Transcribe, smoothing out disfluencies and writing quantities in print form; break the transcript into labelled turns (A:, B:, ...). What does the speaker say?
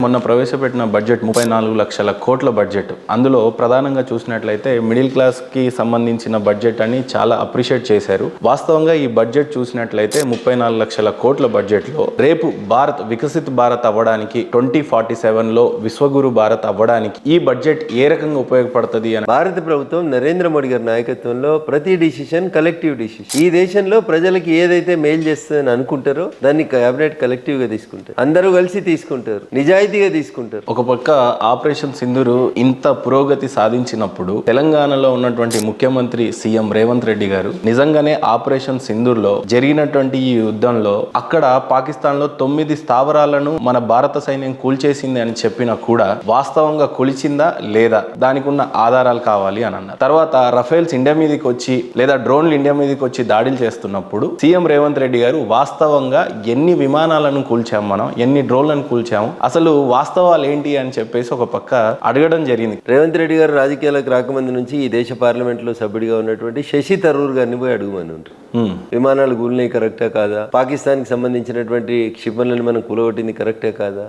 A: మొన్న ప్రవేశపెట్టిన బడ్జెట్ 34 లక్షల కోట్ల బడ్జెట్. అందులో ప్రధానంగా చూసినట్లయితే మిడిల్ క్లాస్ కి సంబంధించిన బడ్జెట్ అని చాలా అప్రిషియేట్ చేశారు. వాస్తవంగా ఈ బడ్జెట్ చూసినట్లయితే 34 లక్షల కోట్ల బడ్జెట్ లో రేపు భారత్ వికసిత్ భారత్ అవ్వడానికి 2047 లో విశ్వగురు భారత్ అవ్వడానికి ఈ బడ్జెట్ ఏ రకంగా ఉపయోగపడుతుంది అని
B: భారత ప్రభుత్వం నరేంద్ర మోడీ గారి నాయకత్వంలో ప్రతి డిసిషన్ కలెక్టివ్ డిసిషన్. ఈ దేశంలో ప్రజలకి ఏదైతే మేలు చేస్తుందని అనుకుంటారో దాన్ని కేబినెట్ కలెక్టివ్ గా తీసుకుంటారు, అందరూ కలిసి తీసుకుంటారు, నిజాయితీగా తీసుకుంటారు.
A: ఒక పక్క ఆపరేషన్ సింధూర్ ఇంత పురోగతి సాధించినప్పుడు తెలంగాణలో ఉన్నటువంటి ముఖ్యమంత్రి సీఎం రేవంత్ రెడ్డి గారు నిజంగానే ఆపరేషన్ సింధూర్ లో జరిగినటువంటి ఈ యుద్ధంలో అక్కడ పాకిస్తాన్ లో 9 స్థావరాలను మన భారత సైన్యం కూల్చేసింది అని చెప్పినా కూడా వాస్తవంగా కూల్చిందా లేదా దానికి ఉన్న ఆధారాలు కావాలి అని అన్నారు. తర్వాత రఫేల్స్ ఇండియా మీదకి వచ్చి లేదా డ్రోన్లు ఇండియా మీదకి వచ్చి దాడులు చేస్తున్నప్పుడు సీఎం రేవంత్ రెడ్డి గారు వాస్తవంగా ఎన్ని విమానాలను కూల్చాము, మనం ఎన్ని డ్రోన్లను కూల్చాము, అసలు వాస్తవాలు ఏంటి అని చెప్పేసి ఒక పక్క అడగడం జరిగింది.
B: రేవంత్ రెడ్డి గారు రాజకీయాలకు రాకముందు నుంచి ఈ దేశ పార్లమెంట్ లో సభ్యుడిగా ఉన్నటువంటి శశి థరూర్ గారిని పోయి అడుగుమని ఉంటారు. విమానాలు కూలినాయి కరెక్టా కాదా, పాకిస్తాన్ కి సంబంధించినటువంటి క్షిపణులను మనం కూలగొట్టింది కరెక్టే కాదా,